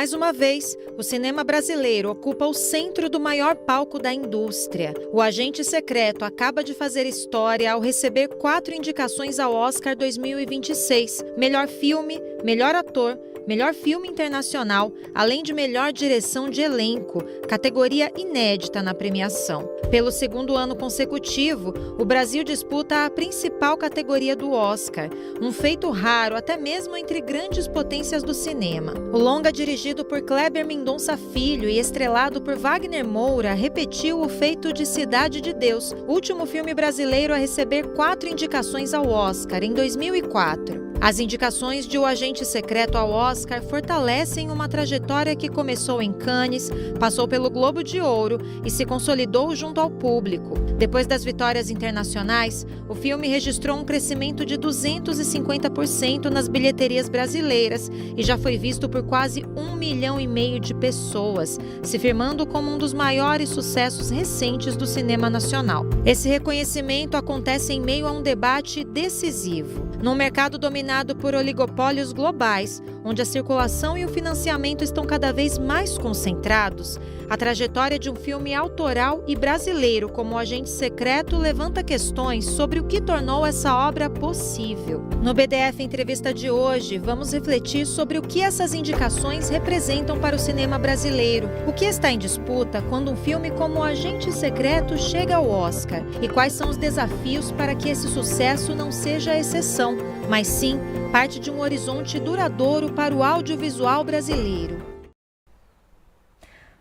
Mais uma vez, o cinema brasileiro ocupa o centro do maior palco da indústria. O Agente Secreto acaba de fazer história ao receber 4 indicações ao Oscar 2026. Melhor filme, melhor ator, melhor filme internacional, além de melhor direção de elenco, categoria inédita na premiação. Pelo segundo ano consecutivo, o Brasil disputa a principal categoria do Oscar, um feito raro até mesmo entre grandes potências do cinema. O longa, dirigido por Kleber Mendonça Filho e estrelado por Wagner Moura, repetiu o feito de Cidade de Deus, último filme brasileiro a receber 4 indicações ao Oscar em 2004. As indicações de O Agente Secreto ao Oscar fortalecem uma trajetória que começou em Cannes, passou pelo Globo de Ouro e se consolidou junto ao público. Depois das vitórias internacionais, o filme registrou um crescimento de 250% nas bilheterias brasileiras e já foi visto por quase 1,5 milhão de pessoas, se firmando como um dos maiores sucessos recentes do cinema nacional. Esse reconhecimento acontece em meio a um debate decisivo. Num mercado dominado por oligopólios globais, onde a circulação e o financiamento estão cada vez mais concentrados, a trajetória de um filme autoral e brasileiro como O Agente Secreto levanta questões sobre o que tornou essa obra possível. No BDF Entrevista de hoje, vamos refletir sobre o que essas indicações representam para o cinema brasileiro, o que está em disputa quando um filme como O Agente Secreto chega ao Oscar e quais são os desafios para que esse sucesso não seja a exceção, mas sim parte de um horizonte duradouro para o audiovisual brasileiro.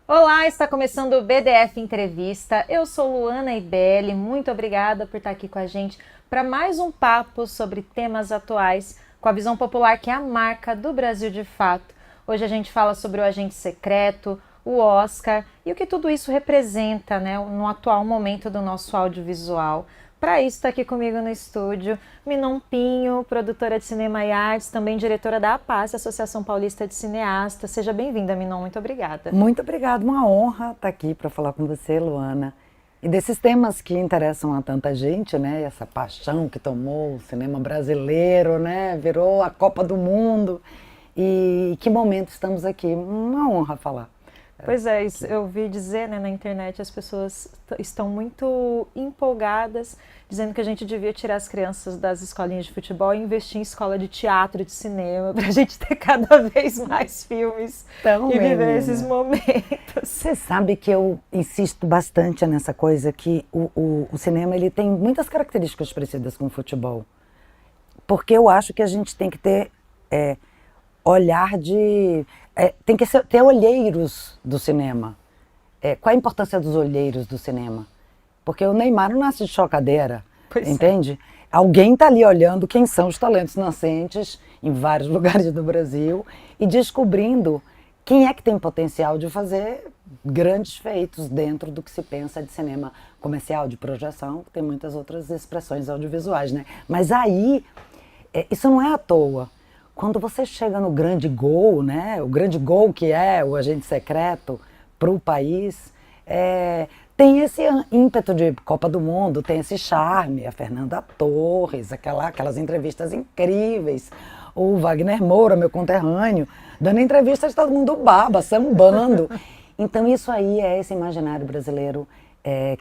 Olá, está começando o BDF Entrevista. Eu sou Luana Ibelli, muito obrigada por estar aqui com a gente para mais um papo sobre temas atuais com a visão popular que é a marca do Brasil de fato. Hoje a gente fala sobre o Agente Secreto, o Oscar e o que tudo isso representa, né, no atual momento do nosso audiovisual. Para isso está aqui comigo no estúdio Minon Pinho, produtora de cinema e artes, também diretora da APAS, Associação Paulista de Cineastas. Seja bem-vinda, Minon, muito obrigada. Muito obrigada, uma honra estar aqui para falar com você, Luana. E desses temas que interessam a tanta gente, né? Essa paixão que tomou o cinema brasileiro, né? Virou a Copa do Mundo. E que momento estamos aqui, uma honra falar. Pois é, isso eu ouvi dizer, né, na internet, as pessoas estão muito empolgadas, dizendo que a gente devia tirar as crianças das escolinhas de futebol e investir em escola de teatro, de cinema, para a gente ter cada vez mais filmes e viver esses momentos. Você sabe que eu insisto bastante nessa coisa, que o cinema ele tem muitas características parecidas com o futebol, porque eu acho que a gente tem que ter olhar de... tem que ter olheiros do cinema. Qual a importância dos olheiros do cinema? Porque o Neymar não nasce de chocadeira, entende? Alguém está ali olhando quem são os talentos nascentes em vários lugares do Brasil e descobrindo quem é que tem potencial de fazer grandes feitos dentro do que se pensa de cinema comercial, de projeção, que tem muitas outras expressões audiovisuais, né? Mas aí, isso não é à toa. Quando você chega no grande gol, né, o grande gol que é o Agente Secreto para o país, tem esse ímpeto de Copa do Mundo, tem esse charme, a Fernanda Torres, aquelas entrevistas incríveis, o Wagner Moura, meu conterrâneo, dando entrevistas, todo mundo baba, sambando. Então isso aí é esse imaginário brasileiro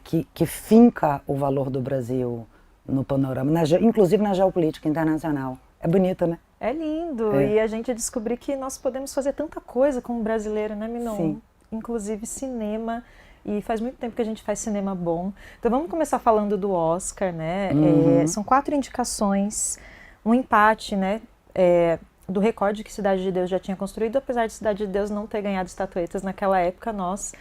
que finca o valor do Brasil no panorama, inclusive na geopolítica internacional. É bonito, né? É lindo, e a gente descobrir que nós podemos fazer tanta coisa como brasileiro, né, Minon? Sim. Inclusive cinema, e faz muito tempo que a gente faz cinema bom. Então vamos começar falando do Oscar, né? São 4 indicações, um empate, né, do recorde que Cidade de Deus já tinha construído, apesar de Cidade de Deus não ter ganhado estatuetas naquela época, nós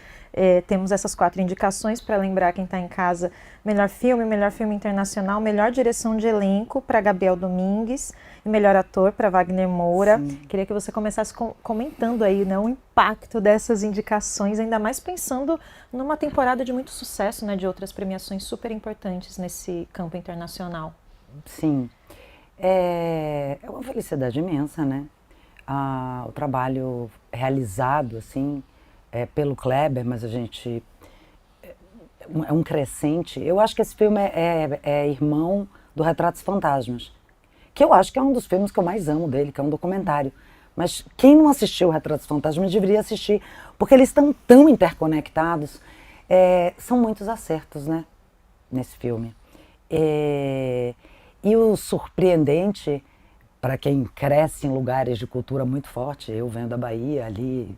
temos essas 4 indicações para lembrar quem está em casa: melhor filme internacional, melhor direção de elenco para Gabriel Domingues e melhor ator para Wagner Moura. Sim. Queria que você começasse comentando aí, né, o impacto dessas indicações, ainda mais pensando numa temporada de muito sucesso, né, de outras premiações super importantes nesse campo internacional. Sim, é uma felicidade imensa, né? O trabalho realizado, assim, pelo Kleber, mas a gente... é um crescente. Eu acho que esse filme é irmão do Retratos Fantasmas, que eu acho que é um dos filmes que eu mais amo dele, que é um documentário. Mas quem não assistiu Retratos Fantasmas deveria assistir, porque eles estão tão interconectados. São muitos acertos, né, nesse filme. E o surpreendente, para quem cresce em lugares de cultura muito forte, eu venho da Bahia, ali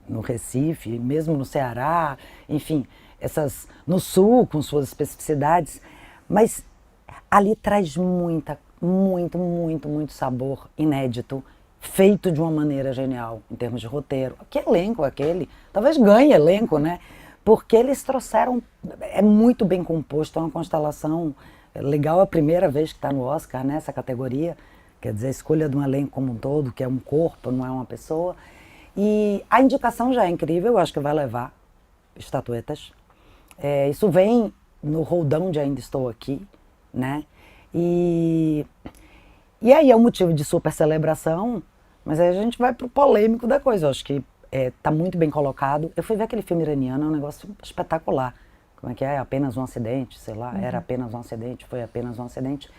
no Recife, mesmo no Ceará, enfim, no Sul, com suas especificidades, mas ali traz muito sabor inédito, feito de uma maneira genial, em termos de roteiro. Que elenco aquele? Talvez ganhe elenco, né? Porque eles trouxeram, é muito bem composto, é uma constelação legal, é a primeira vez que está no Oscar, né, essa categoria, quer dizer, a escolha de um elenco como um todo, que é um corpo, não é uma pessoa. E a indicação já é incrível, eu acho que vai levar estatuetas. Isso vem no roldão de Ainda Estou Aqui, né? E aí é um motivo de super celebração, mas aí a gente vai pro polêmico da coisa. Eu acho que tá muito bem colocado. Eu fui ver aquele filme iraniano, é um negócio espetacular. Como é que é? Apenas um acidente, sei lá, era apenas um acidente, foi apenas um acidente,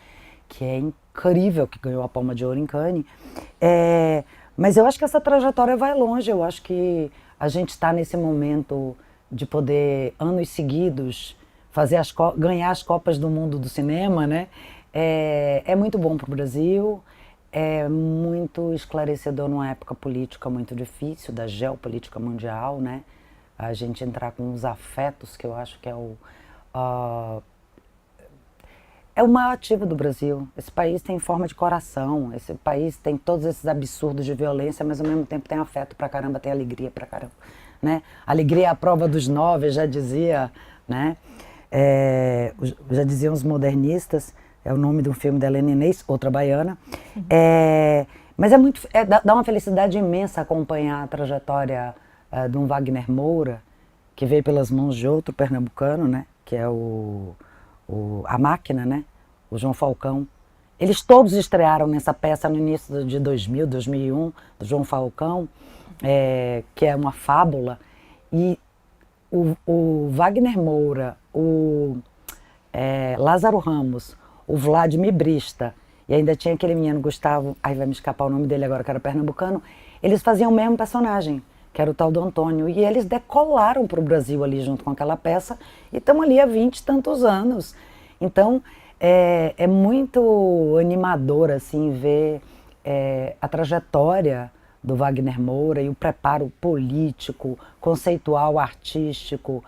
que é incrível, que ganhou a Palma de Ouro em Cannes. Mas eu acho que essa trajetória vai longe, eu acho que a gente está nesse momento de poder, anos seguidos, ganhar as Copas do Mundo do cinema, né? É muito bom para o Brasil, é muito esclarecedor numa época política muito difícil, da geopolítica mundial, né? A gente entrar com os afetos, que eu acho que é o maior ativo do Brasil. Esse país tem forma de coração, esse país tem todos esses absurdos de violência, mas ao mesmo tempo tem afeto pra caramba, tem alegria pra caramba, né? Alegria é a prova dos 9, já dizia, né? Já diziam os modernistas, é o nome de um filme da Helena Inês, outra baiana. Mas dá uma felicidade imensa acompanhar a trajetória de um Wagner Moura, que veio pelas mãos de outro pernambucano, né? Que é a Máquina, né? O João Falcão. Eles todos estrearam nessa peça no início de 2000, 2001, do João Falcão, que é uma fábula. E o Wagner Moura, o Lázaro Ramos, o Vladimir Brista, e ainda tinha aquele menino Gustavo, aí vai me escapar o nome dele agora, que era pernambucano, eles faziam o mesmo personagem, que era o tal do Antônio, e eles decolaram para o Brasil ali junto com aquela peça, e estão ali há 20 e tantos anos. Então, é muito animador, assim, ver a trajetória do Wagner Moura e o preparo político, conceitual, artístico,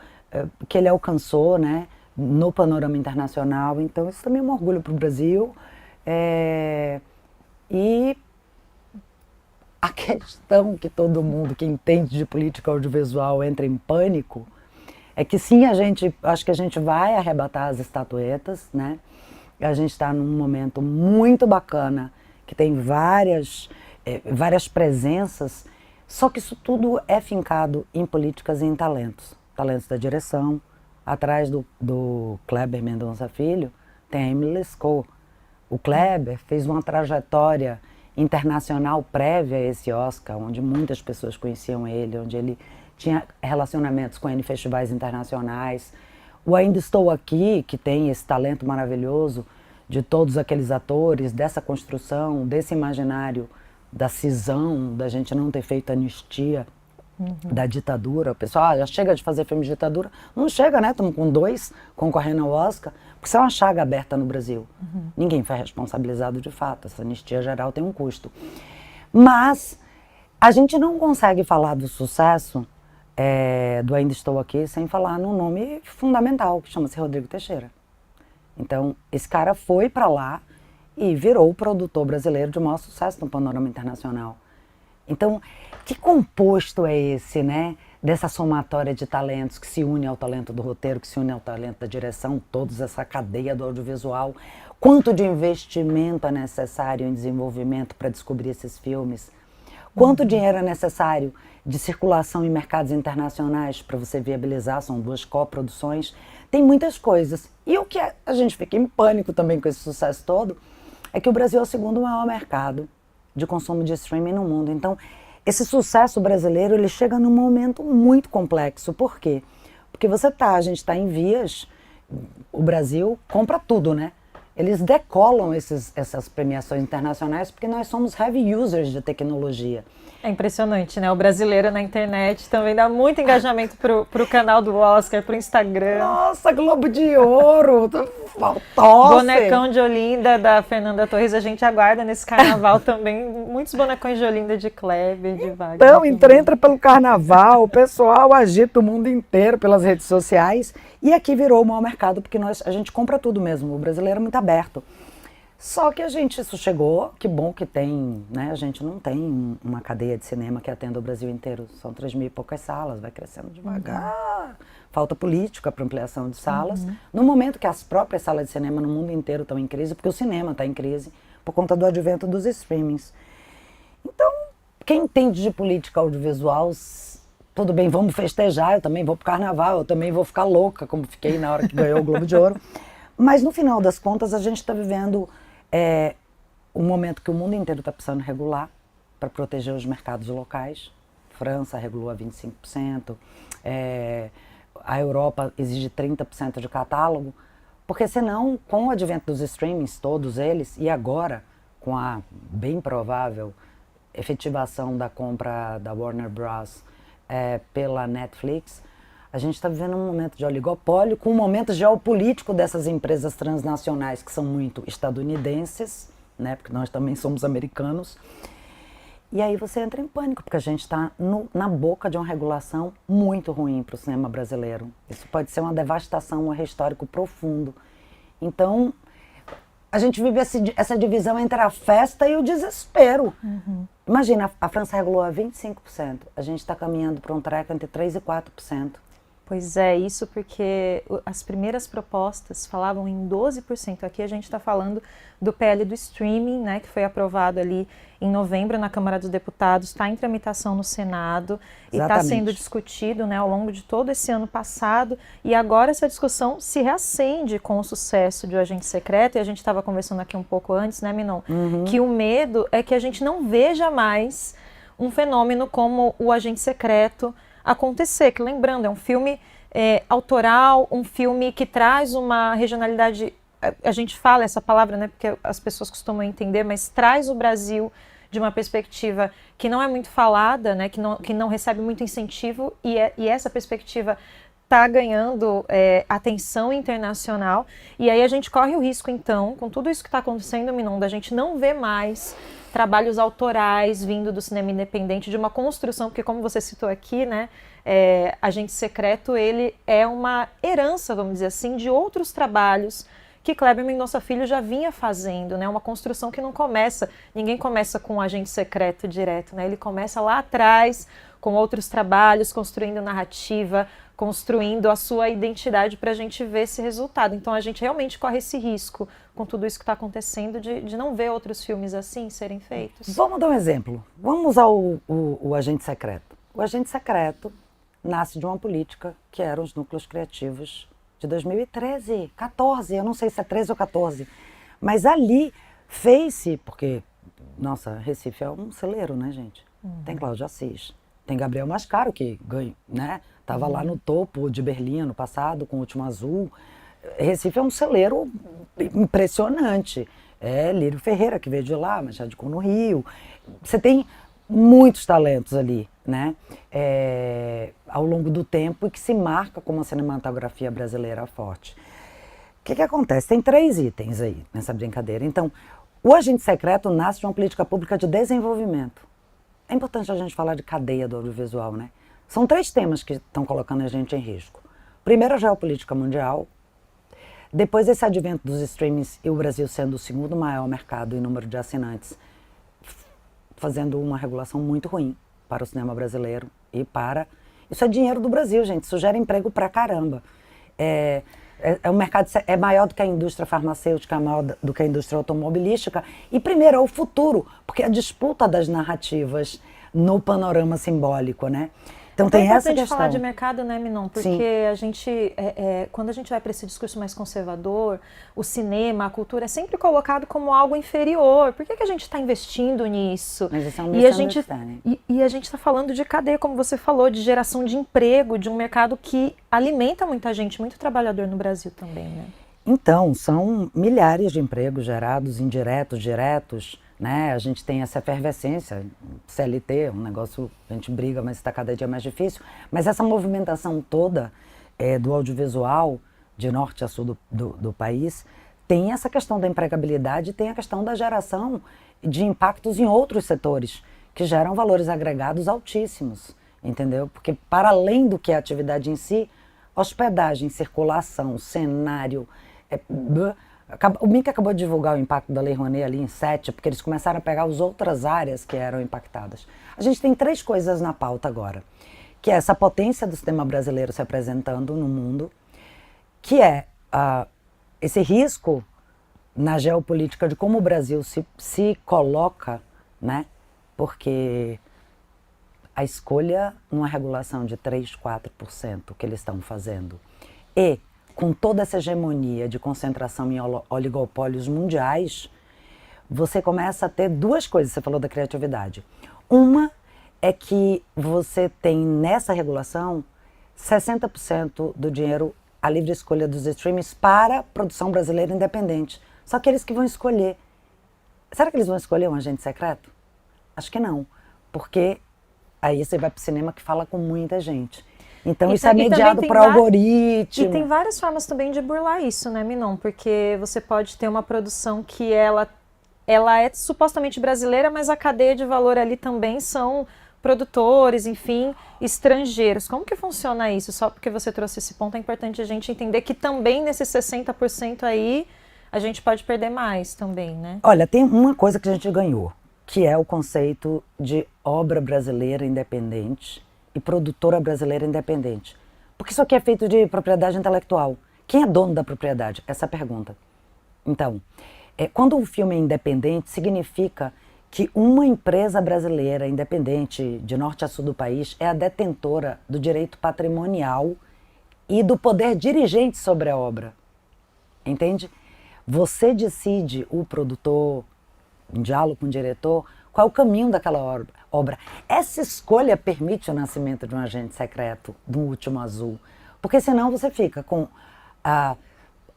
que ele alcançou, né, no panorama internacional. Então, isso também é um orgulho para o Brasil. E a questão que todo mundo que entende de política audiovisual entra em pânico é que sim, acho que a gente vai arrebatar as estatuetas, né? A gente está num momento muito bacana, que tem várias presenças, só que isso tudo é fincado em políticas e em talentos. Talentos da direção. Atrás do Kleber Mendonça Filho tem a Emily Lescaut. O Kleber fez uma trajetória internacional prévia a esse Oscar, onde muitas pessoas conheciam ele, onde ele tinha relacionamentos com N festivais internacionais. O Ainda Estou Aqui, que tem esse talento maravilhoso de todos aqueles atores, dessa construção, desse imaginário da cisão, da gente não ter feito anistia da ditadura. O pessoal já chega de fazer filme de ditadura. Não chega, né? Estamos com 2 concorrendo ao Oscar, porque isso é uma chaga aberta no Brasil. Ninguém foi responsabilizado de fato. Essa anistia geral tem um custo. Mas a gente não consegue falar do sucesso do Ainda Estou Aqui sem falar num nome fundamental, que chama-se Rodrigo Teixeira. Então, esse cara foi para lá e virou o produtor brasileiro de maior sucesso no panorama internacional. Então, que composto é esse, né? Dessa somatória de talentos que se une ao talento do roteiro, que se une ao talento da direção, toda essa cadeia do audiovisual. Quanto de investimento é necessário em desenvolvimento para descobrir esses filmes? Quanto dinheiro é necessário de circulação em mercados internacionais para você viabilizar? São 2 coproduções. Tem muitas coisas. E o que a gente fica em pânico também com esse sucesso todo é que o Brasil é o 2º maior mercado de consumo de streaming no mundo. Então, esse sucesso brasileiro, ele chega num momento muito complexo. Por quê? Porque a gente está em vias, o Brasil compra tudo, né? eles decolam essas premiações internacionais porque nós somos heavy users de tecnologia. É impressionante, né? O brasileiro na internet também dá muito engajamento pro canal do Oscar, pro Instagram. Nossa, Globo de Ouro! Faltou! Bonecão de Olinda da Fernanda Torres, a gente aguarda nesse carnaval também. Muitos bonecões de Olinda de Kleber, de Wagner. Então, entra pelo carnaval, o pessoal agita o mundo inteiro pelas redes sociais. E aqui virou o maior mercado, porque a gente compra tudo mesmo. O brasileiro é muito aberto. Só que isso chegou, que bom que tem, né? A gente não tem uma cadeia de cinema que atenda o Brasil inteiro. São 3.000 e poucas salas, vai crescendo devagar. Falta política para ampliação de salas. No momento que as próprias salas de cinema no mundo inteiro estão em crise, porque o cinema está em crise por conta do advento dos streamings. Então, quem entende de política audiovisual, tudo bem, vamos festejar, eu também vou pro carnaval, eu também vou ficar louca, como fiquei na hora que ganhou o Globo de Ouro. Mas no final das contas, a gente está vivendo um momento que o mundo inteiro está precisando regular para proteger os mercados locais. França regulou a 25%, a Europa exige 30% de catálogo, porque senão, com o advento dos streamings, todos eles, e agora com a bem provável efetivação da compra da Warner Bros. Pela Netflix, a gente está vivendo um momento de oligopólio com um momento geopolítico dessas empresas transnacionais que são muito estadunidenses, né, porque nós também somos americanos. E aí você entra em pânico, porque a gente está na boca de uma regulação muito ruim para o cinema brasileiro. Isso pode ser uma devastação, um erro histórico profundo. Então, a gente vive essa divisão entre a festa e o desespero. Imagina, a França regulou a 25%. A gente está caminhando para um treco entre 3% e 4%. Pois é, isso porque as primeiras propostas falavam em 12%. Aqui a gente está falando do PL do streaming, né, que foi aprovado ali em novembro na Câmara dos Deputados, está em tramitação no Senado e está sendo discutido, né, ao longo de todo esse ano passado. E agora essa discussão se reacende com o sucesso de O Agente Secreto. E a gente estava conversando aqui um pouco antes, né, Minon? Que o medo é que a gente não veja mais um fenômeno como O Agente Secreto acontecer, que lembrando, é um filme autoral, um filme que traz uma regionalidade, a gente fala essa palavra, né, porque as pessoas costumam entender, mas traz o Brasil de uma perspectiva que não é muito falada, né, que não recebe muito incentivo, e essa perspectiva está ganhando atenção internacional, e aí a gente corre o risco, então, com tudo isso que está acontecendo, Minon, da gente não ver mais trabalhos autorais vindo do cinema independente, de uma construção, porque como você citou aqui, né, Agente Secreto, ele é uma herança, vamos dizer assim, de outros trabalhos que Kleber Mendonça Filho já vinha fazendo, né, uma construção que não começa, ninguém começa com um Agente Secreto direto, né, ele começa lá atrás, com outros trabalhos, construindo narrativa, construindo a sua identidade para a gente ver esse resultado. Então a gente realmente corre esse risco com tudo isso que está acontecendo de não ver outros filmes assim serem feitos. Vamos dar um exemplo. Vamos usar o Agente Secreto. O Agente Secreto nasce de uma política que eram os núcleos criativos de 2013, 14, eu não sei se é 13 ou 14, mas ali fez-se, porque, nossa, Recife é um celeiro, né, gente? Tem Cláudio Assis, tem Gabriel Mascaro, que ganha, né? Estava lá no topo de Berlim ano passado, com o Último Azul. Recife é um celeiro impressionante. Lírio Ferreira, que veio de lá, mas já radicou no Rio. Você tem muitos talentos ali, né? Ao longo do tempo, e que se marca como uma cinematografia brasileira forte. O que acontece? Tem 3 itens aí nessa brincadeira. Então, o Agente Secreto nasce de uma política pública de desenvolvimento. É importante a gente falar de cadeia do audiovisual, né? São 3 temas que estão colocando a gente em risco. Primeiro, a geopolítica mundial. Depois, esse advento dos streamings e o Brasil sendo o segundo maior mercado em número de assinantes, fazendo uma regulação muito ruim para o cinema brasileiro e para... Isso é dinheiro do Brasil, gente. Isso gera emprego pra caramba. O mercado é maior do que a indústria farmacêutica, é maior do que a indústria automobilística. E primeiro, é o futuro, porque a disputa das narrativas no panorama simbólico, né? Então tem essa questão. É importante falar de mercado, né, Minon? Porque Sim. a gente, quando a gente vai para esse discurso mais conservador, o cinema, a cultura é sempre colocado como algo inferior. Por que a gente está investindo nisso? Mas isso é um e a gente está falando de cadeia, como você falou, de geração de emprego, de um mercado que alimenta muita gente, muito trabalhador no Brasil também, né? Então, são milhares de empregos gerados, indiretos, diretos, né? A gente tem essa efervescência, CLT, um negócio, a gente briga, mas está cada dia mais difícil. Mas essa movimentação toda do audiovisual, de norte a sul do país, tem essa questão da empregabilidade, tem a questão da geração de impactos em outros setores, que geram valores agregados altíssimos, entendeu? Porque para além do que é a atividade em si, hospedagem, circulação, cenário... O MIC acabou de divulgar o impacto da Lei Rouanet ali em 7, porque eles começaram a pegar as outras áreas que eram impactadas. A gente tem 3 coisas na pauta agora, que é essa potência do sistema brasileiro se apresentando no mundo, que é esse risco na geopolítica de como o Brasil se coloca, né? Porque a escolha numa regulação de 3, 4% que eles estão fazendo e com toda essa hegemonia de concentração em oligopólios mundiais, você começa a ter 2 coisas, você falou da criatividade. Uma é que você tem nessa regulação 60% do dinheiro à livre escolha dos streamers para produção brasileira independente. Só que eles que vão escolher. Será que eles vão escolher um agente secreto? Acho que não, porque aí você vai para o cinema que fala com muita gente. Então isso é mediado por algoritmo. E tem várias formas também de burlar isso, né, Minon? Porque você pode ter uma produção que ela é supostamente brasileira, mas a cadeia de valor ali também são produtores, enfim, estrangeiros. Como que funciona isso? Só porque você trouxe esse ponto, é importante a gente entender que também nesses 60% aí a gente pode perder mais também, né? Olha, tem uma coisa que a gente ganhou, que é o conceito de obra brasileira independente e produtora brasileira independente. Porque isso aqui é feito de propriedade intelectual. Quem é dono da propriedade? Essa é a pergunta. Então, quando um filme é independente, significa que uma empresa brasileira independente, de norte a sul do país, é a detentora do direito patrimonial e do poder dirigente sobre a obra. Entende? Você decide, o produtor, em diálogo com o diretor, qual é o caminho daquela obra. Essa escolha permite o nascimento de um agente secreto, do Último Azul. Porque senão você fica com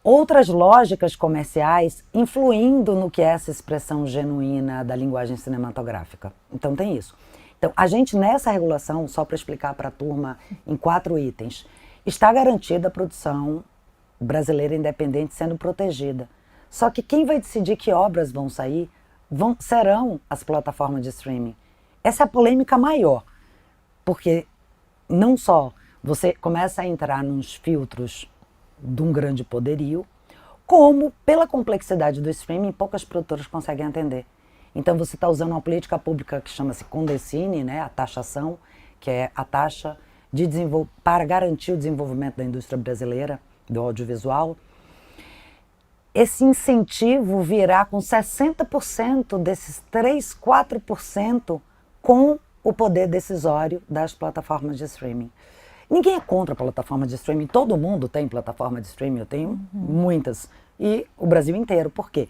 outras lógicas comerciais influindo no que é essa expressão genuína da linguagem cinematográfica. Então tem isso. Então a gente nessa regulação, só para explicar para a turma em 4 itens, está garantida a produção brasileira independente sendo protegida. Só que quem vai decidir que obras vão sair serão as plataformas de streaming. Essa é a polêmica maior, porque não só você começa a entrar nos filtros de um grande poderio, como pela complexidade do streaming, poucas produtoras conseguem atender. Então você está usando uma política pública que chama-se Condecine, né, a taxação, que é a taxa para garantir o desenvolvimento da indústria brasileira, do audiovisual. Esse incentivo virá com 60% desses 3, 4% com o poder decisório das plataformas de streaming. Ninguém é contra a plataforma de streaming, todo mundo tem plataforma de streaming, eu tenho muitas, e o Brasil inteiro. Por quê?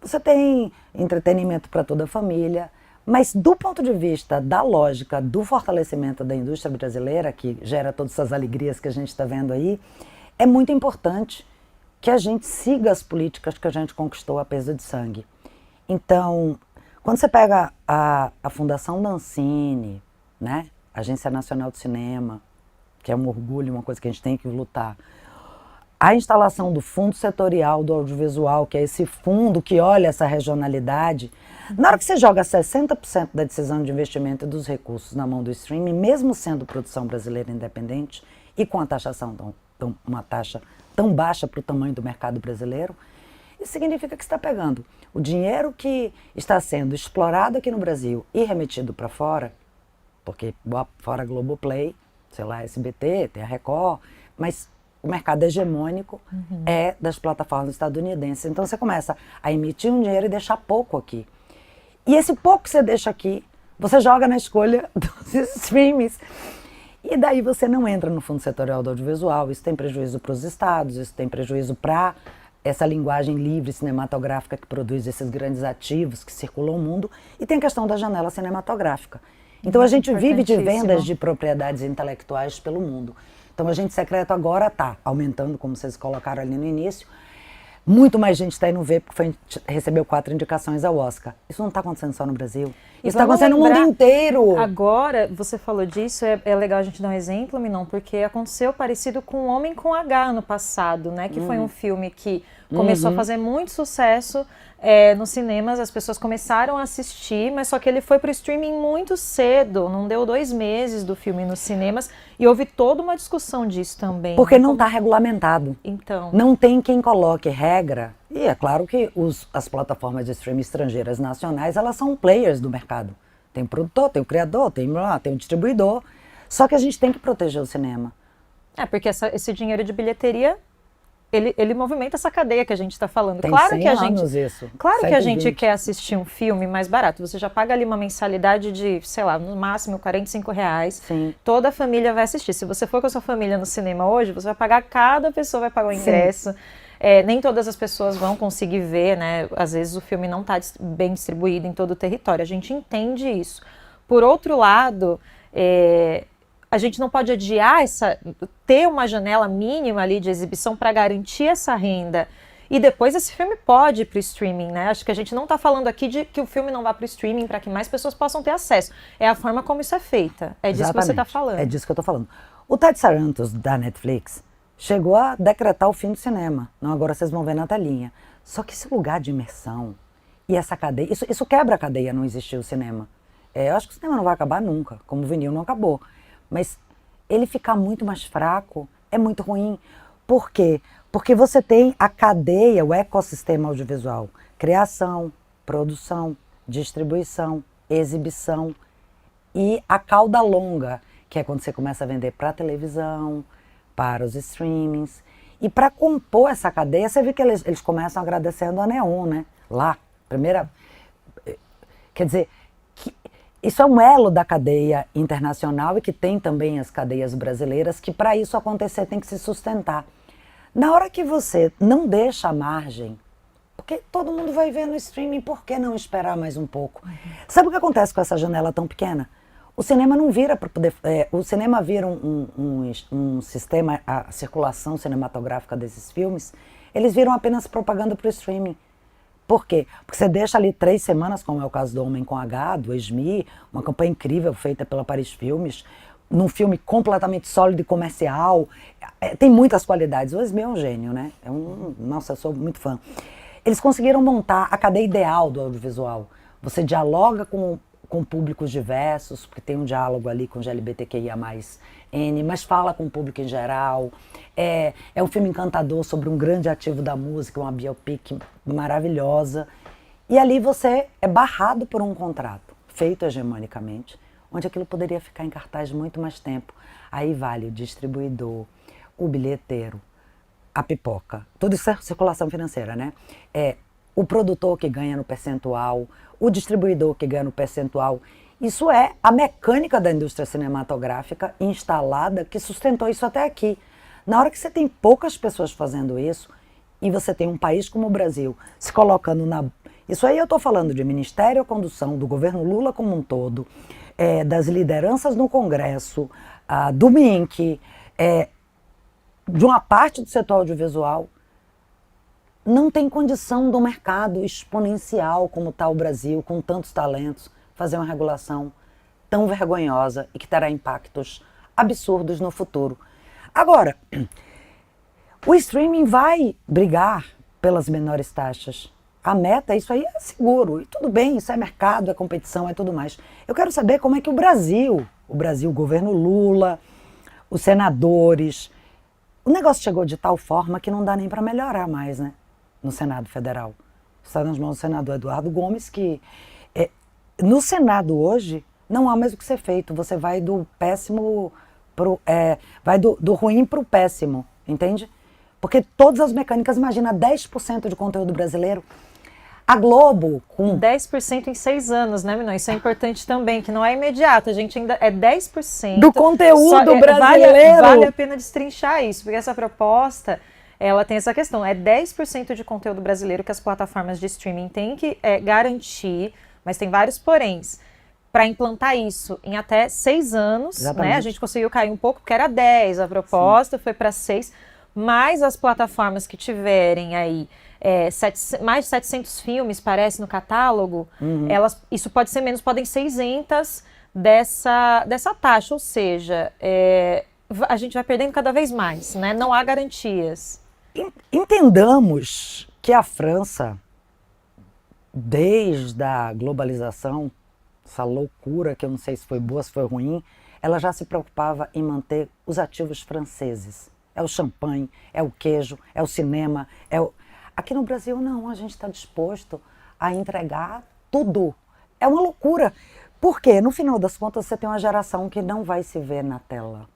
Você tem entretenimento para toda a família, mas do ponto de vista da lógica do fortalecimento da indústria brasileira, que gera todas essas alegrias que a gente está vendo aí, é muito importante que a gente siga as políticas que a gente conquistou a peso de sangue. Então, quando você pega a Fundação Dancine, né, Agência Nacional de Cinema, que é um orgulho, uma coisa que a gente tem que lutar, a instalação do Fundo Setorial do Audiovisual, que é esse fundo que olha essa regionalidade, na hora que você joga 60% da decisão de investimento e dos recursos na mão do streaming, mesmo sendo produção brasileira independente e com a taxação, uma taxa tão baixa para o tamanho do mercado brasileiro, isso significa que você está pegando o dinheiro que está sendo explorado aqui no Brasil e remetido para fora, porque fora Globoplay, sei lá, SBT, tem a Record, mas o mercado hegemônico é das plataformas estadunidenses. Então você começa a emitir um dinheiro e deixar pouco aqui. E esse pouco que você deixa aqui, você joga na escolha dos streams. E daí você não entra no Fundo Setorial do Audiovisual, isso tem prejuízo para os estados, isso tem prejuízo para essa linguagem livre cinematográfica que produz esses grandes ativos que circulam o mundo, e tem a questão da janela cinematográfica. Então a gente vive de vendas de propriedades intelectuais pelo mundo. Então o agente secreto agora está aumentando, como vocês colocaram ali no início, Muito mais gente está indo ver porque recebeu 4 indicações ao Oscar. Isso não está acontecendo só no Brasil. Isso está acontecendo no mundo inteiro. Agora, você falou disso, é legal a gente dar um exemplo, Minon, porque aconteceu parecido com O Homem com H no passado, né? Que foi um filme que começou a fazer muito sucesso nos cinemas, as pessoas começaram a assistir, mas só que ele foi para o streaming muito cedo, não deu 2 meses do filme nos cinemas, e houve toda uma discussão disso também. Porque não está regulamentado. Então. Não tem quem coloque regra. E é claro que as plataformas de streaming estrangeiras nacionais, elas são players do mercado. Tem o produtor, tem o criador, tem o distribuidor. Só que a gente tem que proteger o cinema. Porque esse dinheiro de bilheteria, ele movimenta essa cadeia que a gente está falando. Tem Claro 100 que a gente, anos isso. claro que a gente 120. quer assistir um filme mais barato. Você já paga ali uma mensalidade de, sei lá, no máximo R$45. Sim. Toda a família vai assistir. Se você for com a sua família no cinema hoje, você vai pagar, cada pessoa vai pagar o ingresso. Nem todas as pessoas vão conseguir ver, né? Às vezes o filme não está bem distribuído em todo o território. A gente entende isso. Por outro lado, a gente não pode adiar ter uma janela mínima ali de exibição para garantir essa renda. E depois esse filme pode ir para o streaming, né? Acho que a gente não está falando aqui de que o filme não vá para o streaming para que mais pessoas possam ter acesso. É a forma como isso é feita. É disso que você está falando. É disso que eu estou falando. O Ted Sarandos, da Netflix, chegou a decretar o fim do cinema. Não, agora vocês vão ver na telinha. Só que esse lugar de imersão e essa cadeia, isso quebra a cadeia, não existir o cinema. Eu acho que o cinema não vai acabar nunca, como o vinil não acabou. Mas ele ficar muito mais fraco é muito ruim. Por quê? Porque você tem a cadeia, o ecossistema audiovisual. Criação, produção, distribuição, exibição e a cauda longa, que é quando você começa a vender para a televisão, para os streamings. E para compor essa cadeia, você vê que eles começam agradecendo a Neon, né? Lá, primeira... Quer dizer... Isso é um elo da cadeia internacional e que tem também as cadeias brasileiras, que para isso acontecer tem que se sustentar. Na hora que você não deixa a margem, porque todo mundo vai ver no streaming, por que não esperar mais um pouco? Sabe o que acontece com essa janela tão pequena? O cinema não vira para poder... o cinema vira um sistema, a circulação cinematográfica desses filmes, eles viram apenas propaganda para o streaming. Por quê? Porque você deixa ali 3 semanas, como é o caso do Homem com H, do Esmi, uma campanha incrível feita pela Paris Filmes, num filme completamente sólido e comercial. Tem muitas qualidades. O Esmi é um gênio, né? Nossa, eu sou muito fã. Eles conseguiram montar a cadeia ideal do audiovisual. Você dialoga com públicos diversos, porque tem um diálogo ali com LGBTQIA+, mas fala com o público em geral. É um filme encantador sobre um grande ativo da música, uma biopic maravilhosa. E ali você é barrado por um contrato, feito hegemonicamente, onde aquilo poderia ficar em cartaz muito mais tempo. Aí vale o distribuidor, o bilheteiro, a pipoca. Tudo isso é circulação financeira, né? O produtor que ganha no percentual, o distribuidor que ganha no percentual. Isso é a mecânica da indústria cinematográfica instalada que sustentou isso até aqui. Na hora que você tem poucas pessoas fazendo isso, e você tem um país como o Brasil se colocando na... Isso aí eu estou falando de Ministério à Condução, do governo Lula como um todo, das lideranças no Congresso, do MINC, de uma parte do setor audiovisual. Não tem condição do mercado exponencial como está o Brasil, com tantos talentos, fazer uma regulação tão vergonhosa e que terá impactos absurdos no futuro. Agora, o streaming vai brigar pelas menores taxas. A meta, isso aí é seguro. E tudo bem, isso é mercado, é competição, é tudo mais. Eu quero saber como é que o Brasil, o governo Lula, os senadores, o negócio chegou de tal forma que não dá nem para melhorar mais, né? No Senado Federal. Está nas mãos do senador Eduardo Gomes, que no Senado hoje não há mais o que ser feito. Você vai do péssimo vai do ruim para o péssimo, entende? Porque todas as mecânicas, imagina 10% de conteúdo brasileiro. A Globo com 10% em 6 anos, né, Minon? Isso é importante também, que não é imediato. A gente ainda é 10% do conteúdo brasileiro. Vale a pena destrinchar isso, porque essa proposta, ela tem essa questão. É 10% de conteúdo brasileiro que as plataformas de streaming têm que garantir, mas tem vários poréns. Para implantar isso em até 6 anos, né? A gente conseguiu cair um pouco, porque era 10 a proposta, foi para 6. mais as plataformas que tiverem aí mais de 700 filmes, parece, no catálogo, isso pode ser menos, podem ser isentas dessa taxa, ou seja, a gente vai perdendo cada vez mais, né? Não há garantias. Entendamos que a França, desde a globalização, essa loucura que eu não sei se foi boa, se foi ruim, ela já se preocupava em manter os ativos franceses. É o champanhe, é o queijo, é o cinema, Aqui no Brasil, não, a gente está disposto a entregar tudo. É uma loucura. Porque, no final das contas, você tem uma geração que não vai se ver na tela.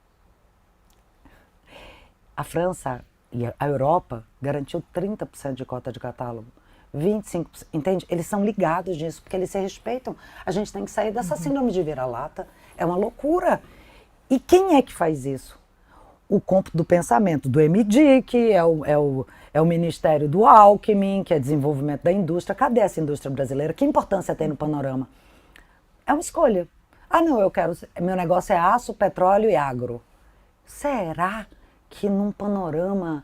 A França e a Europa garantiu 30% de cota de catálogo. 25%, entende? Eles são ligados nisso, porque eles se respeitam. A gente tem que sair dessa síndrome de vira-lata. É uma loucura. E quem é que faz isso? O campo do pensamento do MDIC, é o Ministério do Alckmin, que é desenvolvimento da indústria. Cadê essa indústria brasileira? Que importância tem no panorama? É uma escolha. Ah, não, meu negócio é aço, petróleo e agro. Será que num panorama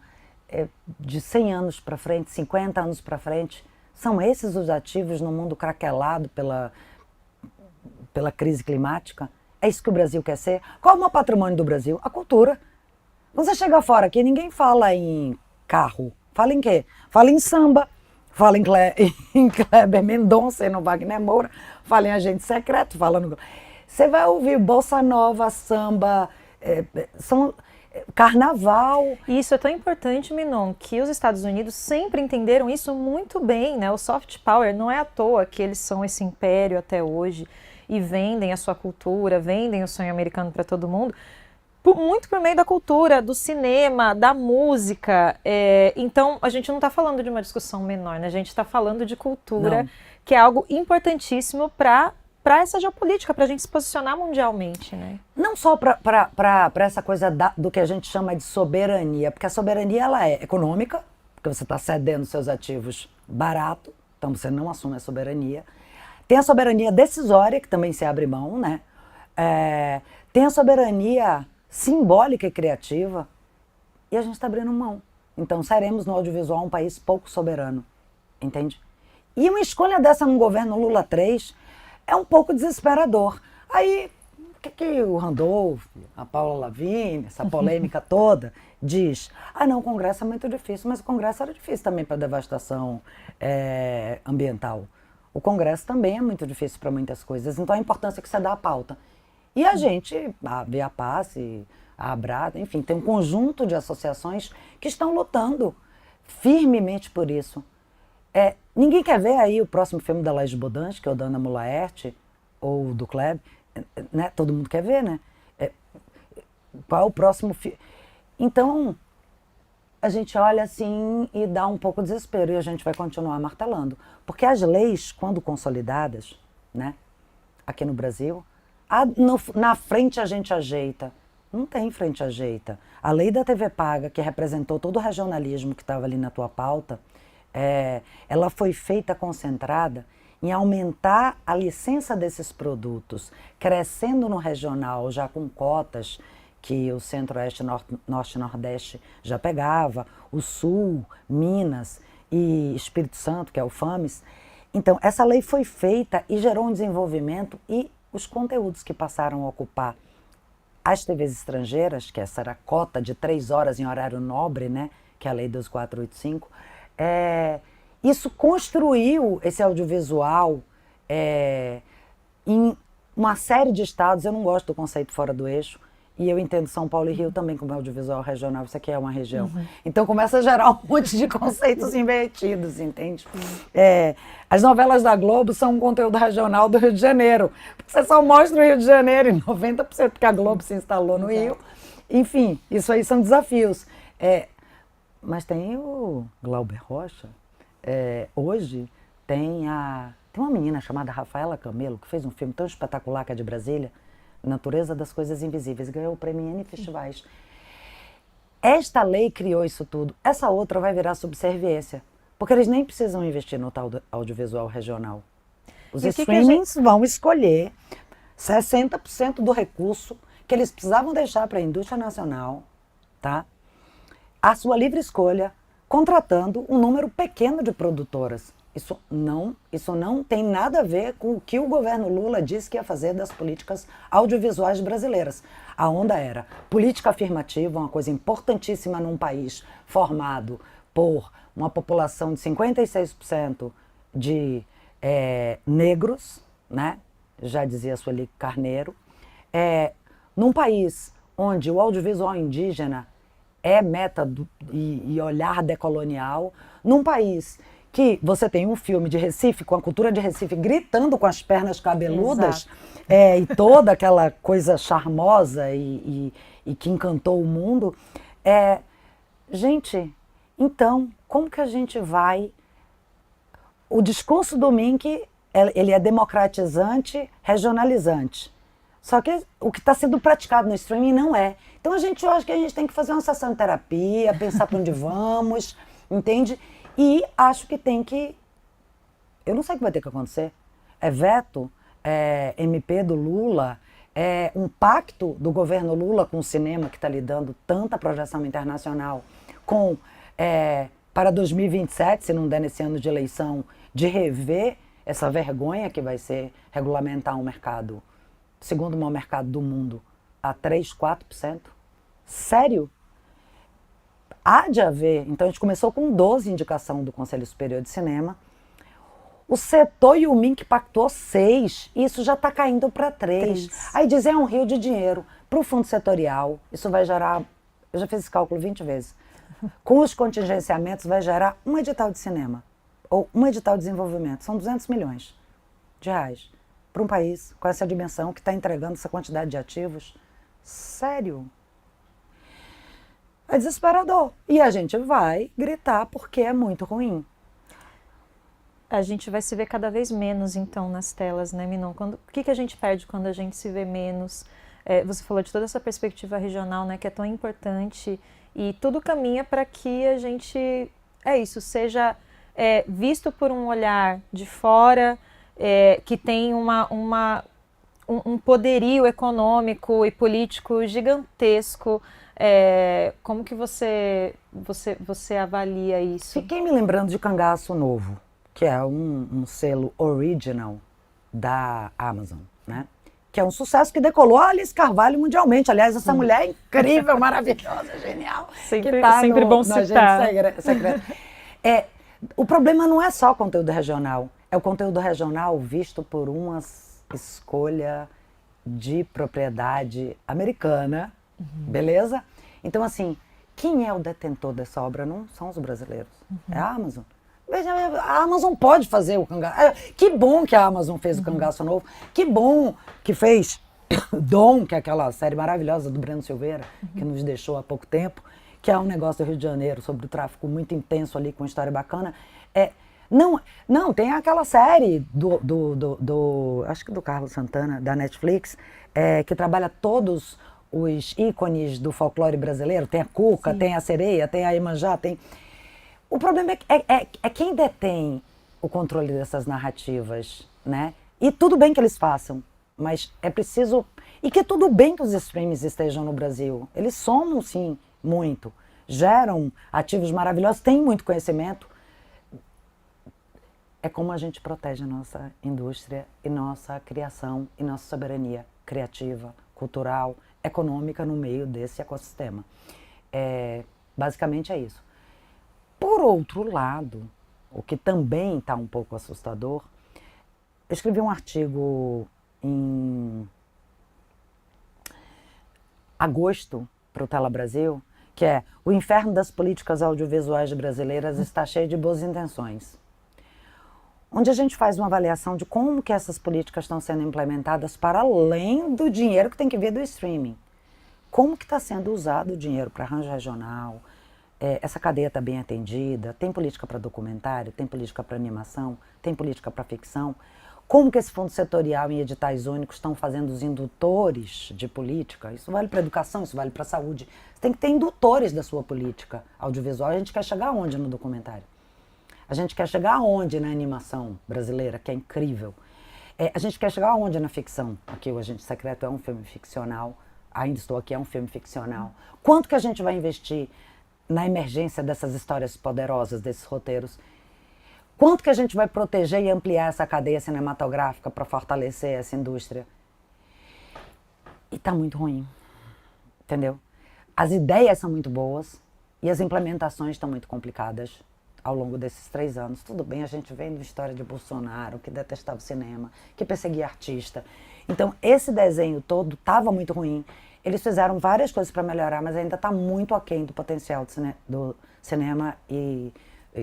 de 100 anos para frente, 50 anos para frente, são esses os ativos no mundo craquelado pela crise climática? É isso que o Brasil quer ser? Qual é o maior patrimônio do Brasil? A cultura. Quando você chega fora aqui, ninguém fala em carro. Fala em quê? Fala em samba, fala em Kleber Mendonça e no Wagner Moura, fala em Agente Secreto, fala no... Você vai ouvir bossa nova, samba, carnaval. E isso é tão importante, Minon, que os Estados Unidos sempre entenderam isso muito bem, né? O soft power não é à toa que eles são esse império até hoje e vendem a sua cultura, vendem o sonho americano para todo mundo, muito por meio da cultura, do cinema, da música. Então, a gente não está falando de uma discussão menor, né? A gente está falando de cultura, que é algo importantíssimo para essa geopolítica, para a gente se posicionar mundialmente, né? Não só para essa coisa do que a gente chama de soberania, porque a soberania ela é econômica, porque você está cedendo seus ativos barato, então você não assume a soberania. Tem a soberania decisória, que também se abre mão, né? Tem a soberania simbólica e criativa, e a gente está abrindo mão. Então, seremos no audiovisual um país pouco soberano, entende? E uma escolha dessa num governo Lula 3 é um pouco desesperador. Aí, o que o Randolph, a Paula Lavigne, essa polêmica toda, diz? Ah, não, o Congresso é muito difícil, mas o Congresso era difícil também para devastação ambiental. O Congresso também é muito difícil para muitas coisas, então a importância que você dá à pauta. E a gente, a Via Paz, a Abrada, enfim, tem um conjunto de associações que estão lutando firmemente por isso. Ninguém quer ver aí o próximo filme da Laís Bodansky, que é o da Ana Mulaerte, ou do Kleber, né? Todo mundo quer ver, né? Qual é o próximo filme? Então, a gente olha assim e dá um pouco de desespero, e a gente vai continuar martelando. Porque as leis, quando consolidadas, né, aqui no Brasil, na frente a gente ajeita. Não tem frente ajeita. A lei da TV paga, que representou todo o regionalismo que estava ali na tua pauta, ela foi feita concentrada em aumentar a licença desses produtos, crescendo no regional, já com cotas que o Centro-Oeste, Norte e Nordeste já pegava, o Sul, Minas e Espírito Santo, que é o FAMES. Então, essa lei foi feita e gerou um desenvolvimento, e os conteúdos que passaram a ocupar as TVs estrangeiras, que essa era a cota de 3 horas em horário nobre, né, que é a Lei 2485, isso construiu esse audiovisual em uma série de estados. Eu não gosto do conceito fora do eixo, e eu entendo São Paulo e Rio também como audiovisual regional, isso aqui é uma região. Então começa a gerar um monte de conceitos invertidos, entende? As novelas da Globo são um conteúdo regional do Rio de Janeiro, porque você só mostra o Rio de Janeiro, em 90% porque a Globo se instalou no Rio. Enfim, isso aí são desafios. Mas tem o Glauber Rocha, hoje tem uma menina chamada Rafaela Camelo, que fez um filme tão espetacular, que é de Brasília, Natureza das Coisas Invisíveis, ganhou o prêmio em N festivais. Esta lei criou isso tudo. Essa outra vai virar subserviência, porque eles nem precisam investir no tal audiovisual regional. Os streamings vão escolher 60% do recurso que eles precisavam deixar para a indústria nacional, tá? à sua livre escolha, contratando um número pequeno de produtoras. Isso não tem nada a ver com o que o governo Lula disse que ia fazer das políticas audiovisuais brasileiras. A onda era política afirmativa, uma coisa importantíssima num país formado por uma população de 56% de negros, né? Já dizia Sueli Carneiro, num país onde o audiovisual indígena é meta e olhar decolonial, num país que você tem um filme de Recife, com a cultura de Recife gritando com as pernas cabeludas, e toda aquela coisa charmosa e que encantou o mundo. Gente, então, como que a gente vai... O discurso do Mink, ele é democratizante, regionalizante. Só que o que está sendo praticado no streaming não é. Então, eu acho que a gente tem que fazer uma sessão de terapia, pensar para onde vamos, entende? E acho que tem que... Eu não sei o que vai ter que acontecer. É veto, é MP do Lula, é um pacto do governo Lula com o cinema que está lhe dando tanta projeção internacional, com, para 2027, se não der nesse ano de eleição, de rever essa vergonha que vai ser regulamentar um mercado, segundo maior mercado do mundo, a 3%, 4%. Sério? Há de haver, então a gente começou com 12 indicação do Conselho Superior de Cinema, o setor e o Mink pactou 6, e isso já está caindo para 3. Aí diz, um rio de dinheiro para o fundo setorial, isso vai gerar, eu já fiz esse cálculo 20 vezes, com os contingenciamentos vai gerar um edital de cinema, ou um edital de desenvolvimento, são 200 milhões de reais para um país com essa dimensão que está entregando essa quantidade de ativos. Sério? É desesperador. E a gente vai gritar porque é muito ruim. A gente vai se ver cada vez menos, então, nas telas, né, Minon? O que a gente perde quando a gente se vê menos? Você falou de toda essa perspectiva regional, né, que é tão importante, e tudo caminha para que a gente, seja visto por um olhar de fora, que tem um poderio econômico e político gigantesco. Como que você avalia isso? Fiquei me lembrando de Cangaço Novo, que é um selo original da Amazon, né? Que é um sucesso que decolou a Alice Carvalho mundialmente. Aliás, essa mulher é incrível, maravilhosa, genial. Sempre bom citar. O problema não é só o conteúdo regional, é o conteúdo regional visto por uma escolha de propriedade americana, beleza? Então, assim, quem é o detentor dessa obra? Não são os brasileiros, é a Amazon. Veja, a Amazon pode fazer o Cangaço. Que bom que a Amazon fez o Cangaço Novo. Que bom que fez Dom, que é aquela série maravilhosa do Breno Silveira, que nos deixou há pouco tempo, que é um negócio do Rio de Janeiro, sobre o tráfico muito intenso ali, com uma história bacana. Não, tem aquela série acho que do Carlos Santana, da Netflix, que trabalha todos os ícones do folclore brasileiro. Tem a Cuca, sim, tem a Sereia, tem a Iemanjá, tem... O problema é quem detém o controle dessas narrativas, né? E tudo bem que eles façam, mas é preciso... E que tudo bem que os streams estejam no Brasil. Eles somam, sim, muito. Geram ativos maravilhosos, têm muito conhecimento. É como a gente protege a nossa indústria e nossa criação e nossa soberania criativa, cultural, econômica no meio desse ecossistema. Basicamente é isso. Por outro lado, o que também está um pouco assustador, eu escrevi um artigo em agosto para o Tela Brasil, que é "O inferno das políticas audiovisuais brasileiras está cheio de boas intenções", onde a gente faz uma avaliação de como que essas políticas estão sendo implementadas para além do dinheiro que tem que vir do streaming. Como que está sendo usado o dinheiro para arranjo regional, essa cadeia está bem atendida, tem política para documentário, tem política para animação, tem política para ficção. Como que esse fundo setorial e editais únicos estão fazendo os indutores de política? Isso vale para educação, isso vale para saúde. Você tem que ter indutores da sua política audiovisual. A gente quer chegar aonde no documentário? A gente quer chegar aonde na animação brasileira, que é incrível? A gente quer chegar aonde na ficção? Aqui o Agente Secreto é um filme ficcional, Ainda Estou Aqui é um filme ficcional. Quanto que a gente vai investir na emergência dessas histórias poderosas, desses roteiros. Quanto que a gente vai proteger e ampliar essa cadeia cinematográfica para fortalecer essa indústria? E está muito ruim, entendeu? As ideias são muito boas e as implementações estão muito complicadas ao longo desses 3 anos. Tudo bem, a gente vem da história de Bolsonaro, que detestava o cinema, que perseguia artista. Então, esse desenho todo estava muito ruim. Eles fizeram várias coisas para melhorar, mas ainda está muito aquém do potencial do cinema e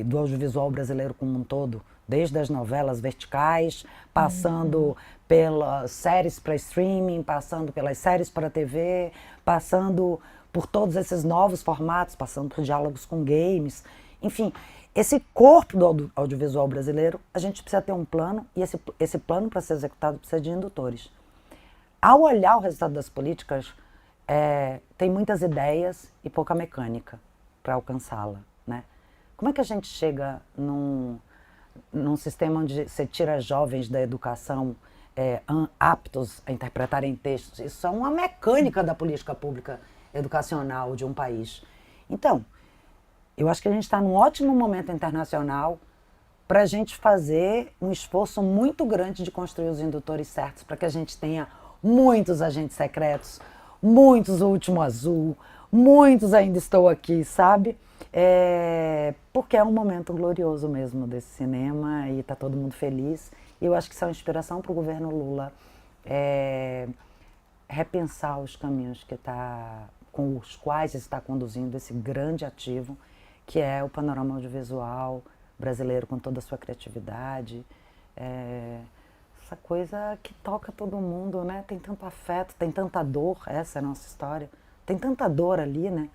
do audiovisual brasileiro como um todo. Desde as novelas verticais, passando pelas séries para streaming, passando pelas séries para TV, passando por todos esses novos formatos, passando por diálogos com games. Enfim, esse corpo do audiovisual brasileiro, a gente precisa ter um plano, e esse plano, para ser executado, precisa de indutores. Ao olhar o resultado das políticas, tem muitas ideias e pouca mecânica para alcançá-la, né? Como é que a gente chega num sistema onde você tira jovens da educação aptos a interpretarem textos? Isso é uma mecânica da política pública educacional de um país. Então, eu acho que a gente está num ótimo momento internacional para a gente fazer um esforço muito grande de construir os indutores certos para que a gente tenha muitos agentes secretos, muitos O Último Azul, muitos Ainda Estou Aqui, sabe? Porque é um momento glorioso mesmo desse cinema e está todo mundo feliz. E eu acho que isso é uma inspiração para o governo Lula repensar os caminhos com os quais está conduzindo esse grande ativo, que é o panorama audiovisual brasileiro com toda a sua criatividade. Essa coisa que toca todo mundo, né? Tem tanto afeto, tem tanta dor, essa é a nossa história. Tem tanta dor ali, né?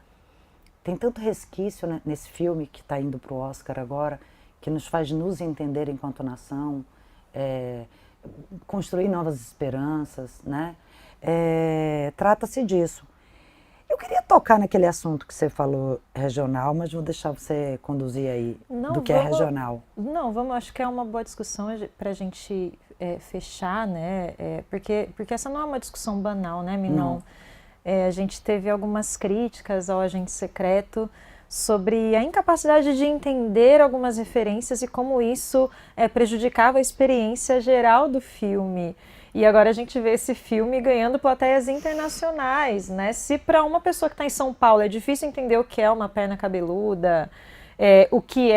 Tem tanto resquício, né, nesse filme que está indo para o Oscar agora, que nos faz nos entender enquanto nação, construir novas esperanças, né? Trata-se disso. Eu queria tocar naquele assunto que você falou regional, mas vou deixar você conduzir aí do que é regional. Não, acho que é uma boa discussão para a gente fechar, né? Porque essa não é uma discussão banal, né, Minon? A gente teve algumas críticas ao Agente Secreto sobre a incapacidade de entender algumas referências e como isso prejudicava a experiência geral do filme. E agora a gente vê esse filme ganhando plateias internacionais, né? Se para uma pessoa que está em São Paulo é difícil entender o que é uma perna cabeluda, o que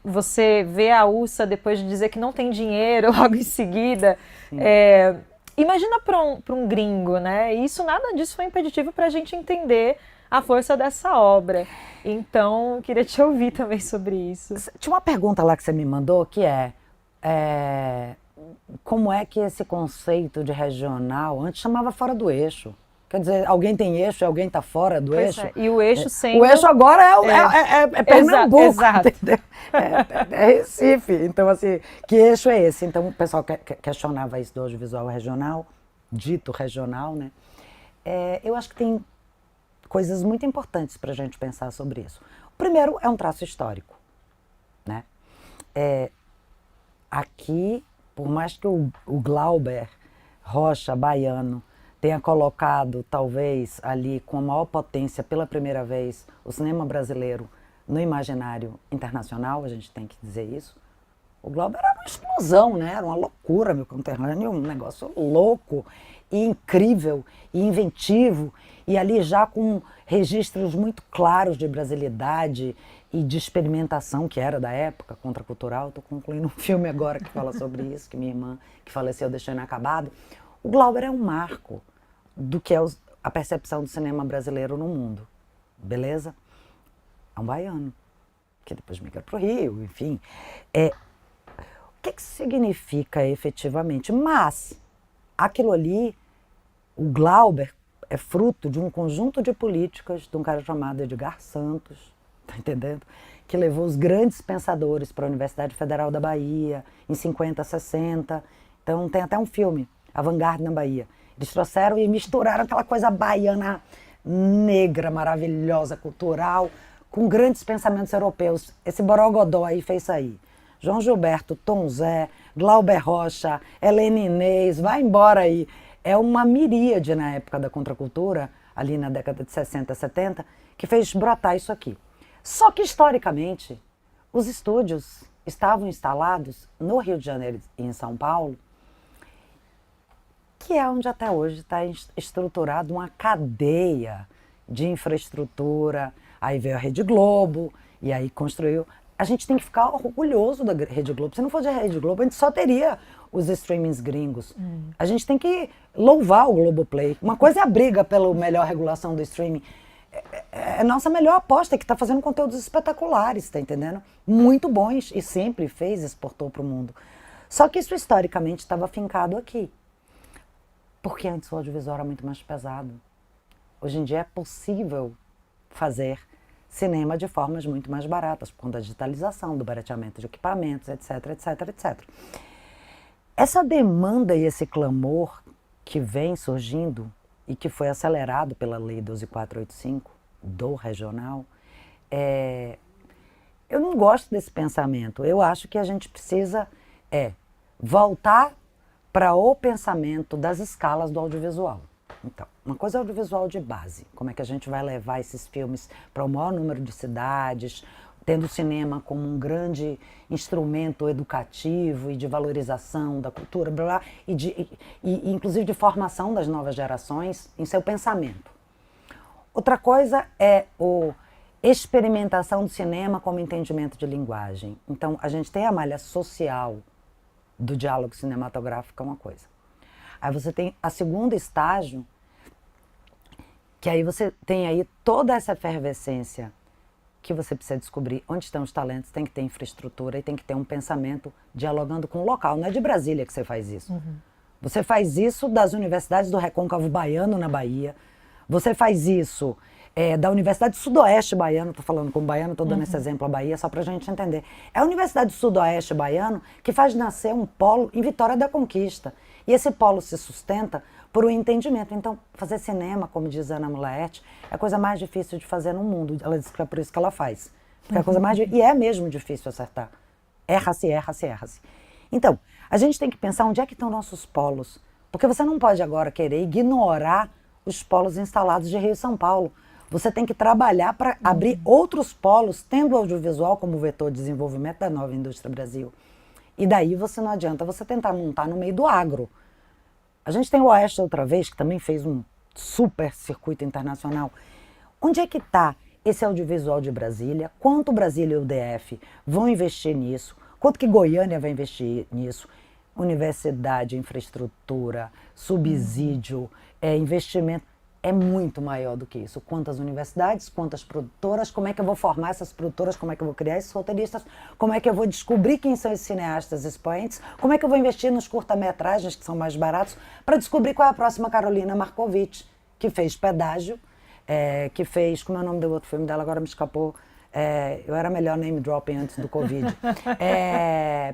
você vê a Ursa depois de dizer que não tem dinheiro logo em seguida, imagina para um gringo, né? E nada disso foi impeditivo para a gente entender a força dessa obra. Então, queria te ouvir também sobre isso. Tinha uma pergunta lá que você me mandou que como é que esse conceito de regional antes chamava fora do eixo? Quer dizer, alguém tem eixo e alguém está fora do eixo? E o eixo sendo... O eixo agora é Pernambuco, exato. Entendeu? É Recife. Então, assim, que eixo é esse? Então, o pessoal questionava isso do audiovisual regional, dito regional, né? Eu acho que tem coisas muito importantes para a gente pensar sobre isso. O primeiro é um traço histórico, né? Aqui, por mais que o Glauber Rocha, baiano, tenha colocado, talvez, ali com a maior potência, pela primeira vez, o cinema brasileiro no imaginário internacional, a gente tem que dizer isso, o Glauber era uma explosão, né? Era uma loucura, meu conterrâneo, um negócio louco e incrível e inventivo, e ali já com registros muito claros de brasilidade e de experimentação, que era da época, contracultural. Estou concluindo um filme agora que fala sobre isso, que minha irmã, que faleceu, deixou inacabado. O Glauber é um marco do que é a percepção do cinema brasileiro no mundo, beleza? É um baiano, que depois migra para o Rio, enfim. O que significa efetivamente? Mas aquilo ali, o Glauber é fruto de um conjunto de políticas de um cara chamado Edgar Santos, tá entendendo? Que levou os grandes pensadores para a Universidade Federal da Bahia, em 50, 60. Então tem até um filme, A Vanguarda na Bahia. Eles trouxeram e misturaram aquela coisa baiana negra, maravilhosa, cultural, com grandes pensamentos europeus. Esse borogodó aí fez isso aí. João Gilberto, Tom Zé, Glauber Rocha, Helena Inês, vai embora aí. É uma miríade na época da contracultura, ali na década de 60, 70, que fez brotar isso aqui. Só que, historicamente, os estúdios estavam instalados no Rio de Janeiro e em São Paulo, que é onde até hoje está estruturada uma cadeia de infraestrutura. Aí veio a Rede Globo, e aí construiu. A gente tem que ficar orgulhoso da Rede Globo. Se não fosse a Rede Globo, a gente só teria os streamings gringos. A gente tem que louvar o Globoplay. Uma coisa é a briga pela melhor regulação do streaming. É a nossa melhor aposta, que está fazendo conteúdos espetaculares, tá entendendo? Muito bons, e sempre fez, exportou para o mundo. Só que isso historicamente estava afincado aqui. Porque antes o audiovisual era muito mais pesado. Hoje em dia é possível fazer cinema de formas muito mais baratas, por conta da digitalização, do barateamento de equipamentos, etc, etc, etc. Essa demanda e esse clamor que vem surgindo e que foi acelerado pela Lei 12485 do regional, eu não gosto desse pensamento. Eu acho que a gente precisa voltar para o pensamento das escalas do audiovisual. Então, uma coisa é audiovisual de base, como é que a gente vai levar esses filmes para o maior número de cidades, tendo o cinema como um grande instrumento educativo e de valorização da cultura, blá, blá, e inclusive de formação das novas gerações em seu pensamento. Outra coisa é a experimentação do cinema como entendimento de linguagem. Então, a gente tem a malha social do diálogo cinematográfico, é uma coisa. Aí você tem a segundo estágio, que aí você tem aí toda essa efervescência que você precisa descobrir onde estão os talentos, tem que ter infraestrutura e tem que ter um pensamento dialogando com o local. Não é de Brasília que você faz isso. Você faz isso das universidades do Recôncavo Baiano, na Bahia. Você faz isso da Universidade Sudoeste Baiano, estou falando como baiano, estou dando esse exemplo a Bahia, só para a gente entender. É a Universidade Sudoeste Baiano que faz nascer um polo em Vitória da Conquista. E esse polo se sustenta por um entendimento. Então, fazer cinema, como diz Ana Mulaerte, é a coisa mais difícil de fazer no mundo. Ela diz que é por isso que ela faz. Porque é a coisa mais e é mesmo difícil acertar. Erra-se, erra-se, erra-se. Então, a gente tem que pensar onde é que estão nossos polos. Porque você não pode agora querer ignorar os polos instalados de Rio e São Paulo. Você tem que trabalhar para abrir outros polos, tendo o audiovisual como vetor de desenvolvimento da nova indústria Brasil. E daí você não adianta você tentar montar no meio do agro. A gente tem o Oeste outra vez, que também fez um super circuito internacional. Onde é que está esse audiovisual de Brasília? Quanto Brasília e o DF vão investir nisso? Quanto que Goiânia vai investir nisso? Universidade, infraestrutura, subsídio, investimento. É muito maior do que isso. Quantas universidades, quantas produtoras, como é que eu vou formar essas produtoras, como é que eu vou criar esses roteiristas, como é que eu vou descobrir quem são esses cineastas expoentes, como é que eu vou investir nos curta-metragens, que são mais baratos, para descobrir qual é a próxima Carolina Marcovitch, que fez Pedágio, que fez, como é o nome do outro filme dela, agora me escapou, eu era melhor name dropping antes do Covid.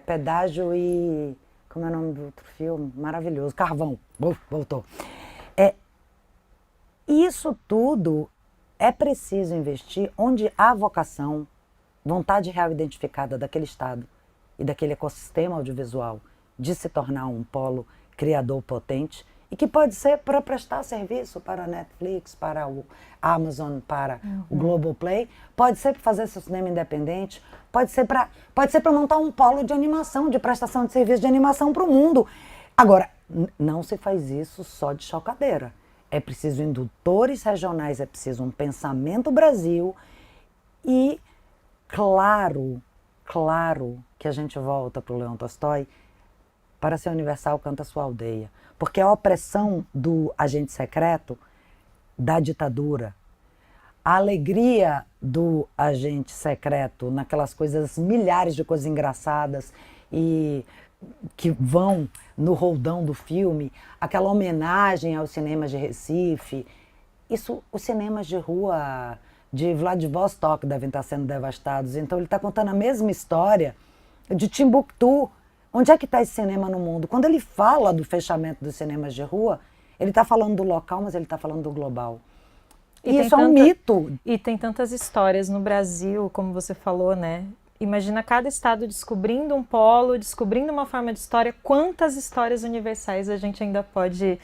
Pedágio e, como é o nome do outro filme? Maravilhoso, Carvão, voltou. Isso tudo é preciso investir onde há vocação, vontade real identificada daquele Estado e daquele ecossistema audiovisual de se tornar um polo criador potente e que pode ser para prestar serviço para a Netflix, para o Amazon, para o Globoplay, pode ser para fazer seu cinema independente, pode ser para montar um polo de animação, de prestação de serviço de animação para o mundo. Agora, não se faz isso só de chocadeira. É preciso indutores regionais, é preciso um pensamento Brasil e, claro que a gente volta para o Leão Tolstói, para ser universal canta sua aldeia. Porque a opressão do agente secreto, da ditadura, a alegria do agente secreto naquelas coisas, milhares de coisas engraçadas e que vão no roldão do filme, aquela homenagem aos cinemas de Recife, isso, os cinemas de rua de Vladivostok devem estar sendo devastados. Então ele está contando a mesma história de Timbuktu. Onde é que está esse cinema no mundo? Quando ele fala do fechamento dos cinemas de rua, ele está falando do local, mas ele está falando do global. E isso é um mito. E tem tantas histórias no Brasil, como você falou, né? Imagina cada estado descobrindo um polo, descobrindo uma forma de história. Quantas histórias universais a gente ainda pode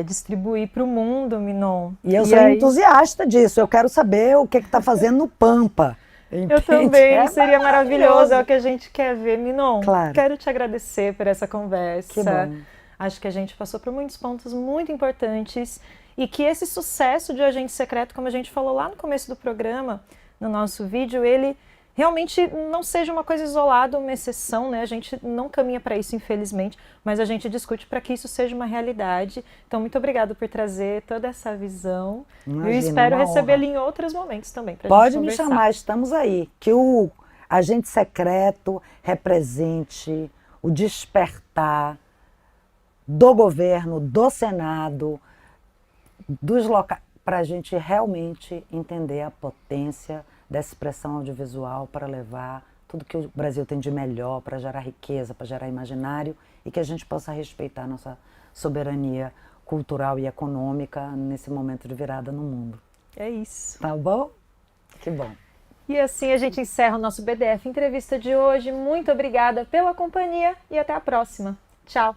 distribuir para o mundo, Minon. E eu sou entusiasta disso, eu quero saber o que está fazendo no Pampa. Entende? Eu também, seria maravilhoso, é o que a gente quer ver, Minon. Claro. Quero te agradecer por essa conversa. Que bom. Acho que a gente passou por muitos pontos muito importantes e que esse sucesso de Agente Secreto, como a gente falou lá no começo do programa, no nosso vídeo, ele realmente não seja uma coisa isolada, uma exceção, né? A gente não caminha para isso, infelizmente, mas a gente discute para que isso seja uma realidade. Então, muito obrigada por trazer toda essa visão. Imagina, eu espero recebê-lo em outros momentos também. Pode me chamar, estamos aí. Que o Agente Secreto represente o despertar do governo, do Senado, dos locais, para a gente realmente entender a potência dessa expressão audiovisual para levar tudo que o Brasil tem de melhor, para gerar riqueza, para gerar imaginário e que a gente possa respeitar nossa soberania cultural e econômica nesse momento de virada no mundo. É isso. Tá bom? Que bom. E assim a gente encerra o nosso BDF Entrevista de hoje. Muito obrigada pela companhia e até a próxima. Tchau!